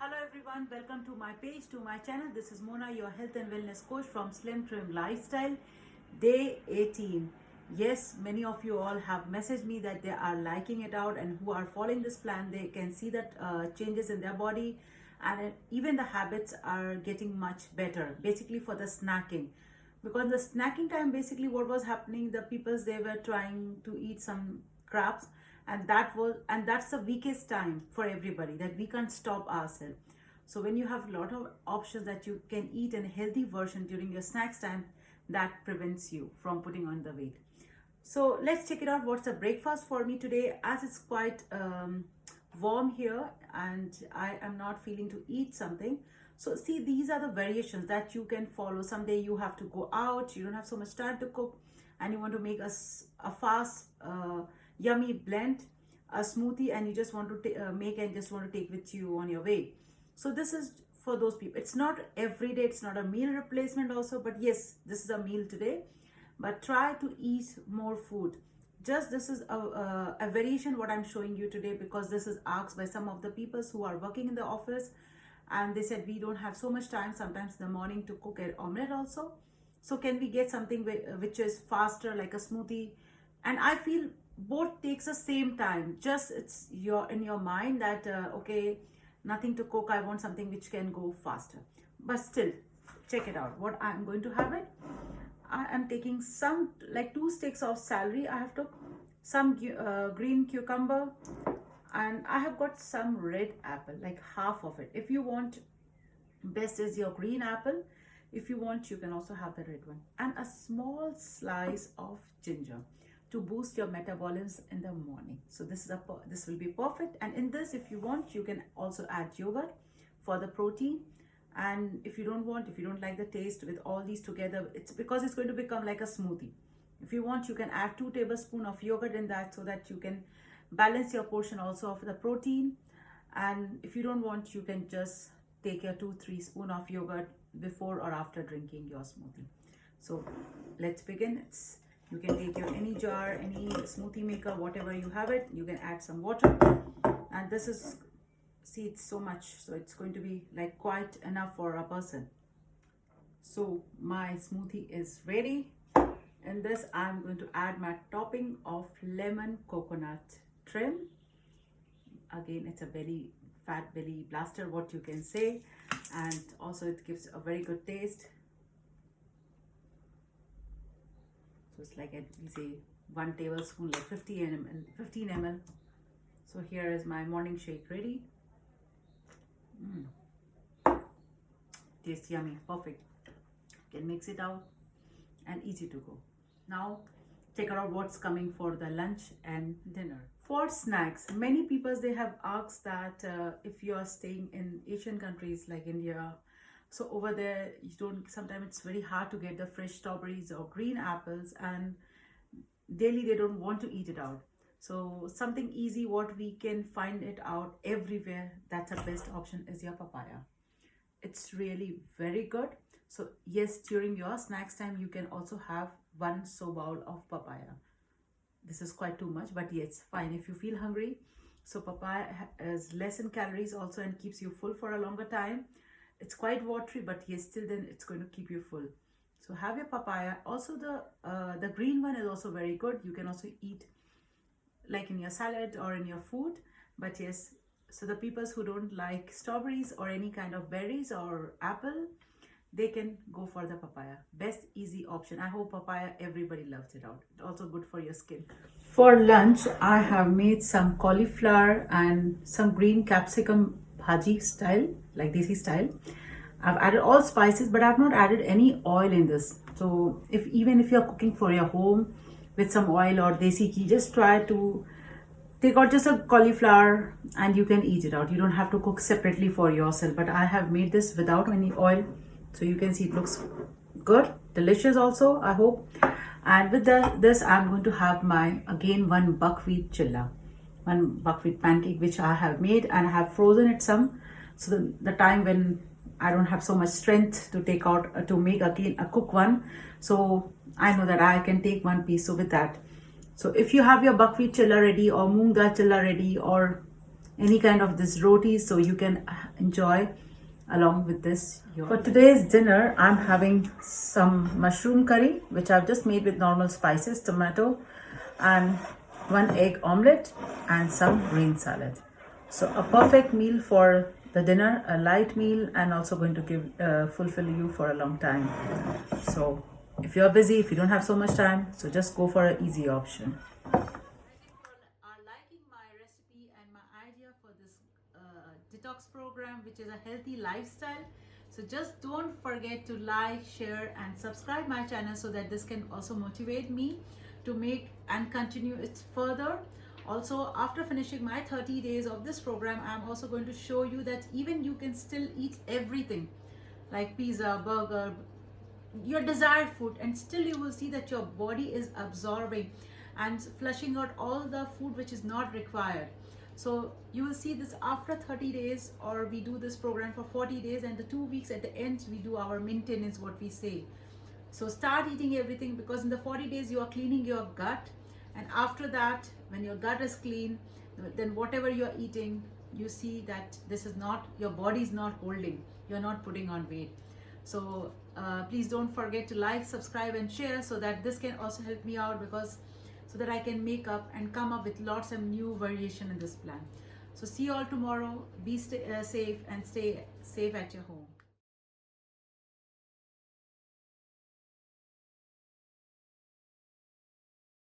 Hello everyone, welcome to my page, to my channel. This is Mona, your health and wellness coach from Slim Trim Lifestyle. Day 18. Yes, many of you all have messaged me that they are liking it out, and who are following this plan, they can see that changes in their body, and even the habits are getting much better. Basically for the snacking, because the snacking time, basically what was happening, the peoples, they were trying to eat some crabs, and that's the weakest time for everybody, that we can't stop ourselves. So when you have a lot of options that you can eat in a healthy version during your snacks time, that prevents you from putting on the weight. So let's check it out. What's the breakfast for me today? As it's quite warm here and I am not feeling to eat something. So see, these are the variations that you can follow. Someday you have to go out, you don't have so much time to cook, and you want to make a fast, yummy blend, a smoothie, and you just want to make and just want to take with you on your way. So this is for those people. It's not every day, it's not a meal replacement also, but yes, this is a meal today. But try to eat more food. Just this is a variation what I'm showing you today, because this is asked by some of the people who are working in the office, and they said we don't have so much time sometimes in the morning to cook an omelette also. So can we get something which is faster, like a smoothie? And I feel both takes the same time. Just it's in your mind that okay, nothing to cook, I want something which can go faster. But still, check it out. What I'm going to have it. I am taking some, like 2 sticks of celery. I have took some green cucumber, and I have got some red apple, like half of it. If you want, best is your green apple. If you want, you can also have the red one, and a small slice of ginger to boost your metabolism in the morning. So this will be perfect. And in this, if you want, you can also add yogurt for the protein. And if you don't want, if you don't like the taste with all these together, it's because it's going to become like a smoothie. If you want, you can add 2 tablespoons of yogurt in that, so that you can balance your portion also of the protein. And if you don't want, you can just take your 2-3 spoon of yogurt before or after drinking your smoothie. So let's begin. You can take your any jar, any smoothie maker, whatever you have it, you can add some water. And this is, see, it's so much, so it's going to be like quite enough for a person. So my smoothie is ready. In this, I'm going to add my topping of lemon coconut trim. Again, it's a very fat belly blaster, what you can say, and also it gives a very good taste. So it's like, we say 1 tablespoon, like 15 ml. So here is my morning shake ready. Tastes yummy, perfect. Can mix it out and easy to go. Now check out what's coming for the lunch and dinner. For snacks, many people, they have asked that if you are staying in Asian countries like India, so over there you don't, sometimes it's very hard to get the fresh strawberries or green apples, and daily they don't want to eat it out. So something easy, what we can find it out everywhere, that's the best option, is your papaya. It's really very good. So yes, during your snacks time, you can also have 1 bowl of papaya. This is quite too much, but yes, fine if you feel hungry. So papaya is less in calories also, and keeps you full for a longer time. It's quite watery, but yes, still then it's going to keep you full. So have your papaya. Also the green one is also very good. You can also eat like in your salad or in your food. But yes, so the people who don't like strawberries or any kind of berries or apple, they can go for the papaya. Best easy option. I hope papaya, everybody loves it out. It's also good for your skin. For lunch, I have made some cauliflower and some green capsicum bhaji style, like desi style. I've added all spices, but I've not added any oil in this. So even if you're cooking for your home with some oil or desi ghee, just try to take out just a cauliflower and you can eat it out. You don't have to cook separately for yourself. But I have made this without any oil. So you can see it looks good, delicious also, I hope. And with this, I'm going to have my, again, 1 buckwheat chilla, 1 buckwheat pancake, which I have made, and I have frozen it some. So the time when I don't have so much strength to take out, to make again a cook one. So I know that I can take 1 piece. So with that, so if you have your buckwheat chilla ready or moong dal chilla ready, or any kind of this roti, so you can enjoy along with this. For today's dinner, I'm having some mushroom curry, which I've just made with normal spices, tomato, and one egg omelette and some green salad. So a perfect meal for the dinner, a light meal, and also going to give fulfill you for a long time. So if you're busy, if you don't have so much time, so just go for an easy option. Are liking my recipe and my idea for this detox program, which is a healthy lifestyle. So just don't forget to like, share, and subscribe my channel so that this can also motivate me to make and continue it further. Also, after finishing my 30 days of this program, I'm also going to show you that even you can still eat everything like pizza, burger, your desired food, and still you will see that your body is absorbing and flushing out all the food which is not required. So you will see this after 30 days, or we do this program for 40 days, and the 2 weeks at the end we do our maintenance, what we say. So start eating everything, because in the 40 days you are cleaning your gut, and after that, when your gut is clean, then whatever you are eating, you see that this is not, your body is not holding, you're not putting on weight. So please don't forget to like, subscribe, and share, so that this can also help me out, because so that I can make up and come up with lots of new variation in this plan. So see you all tomorrow. Be safe and stay safe at your home.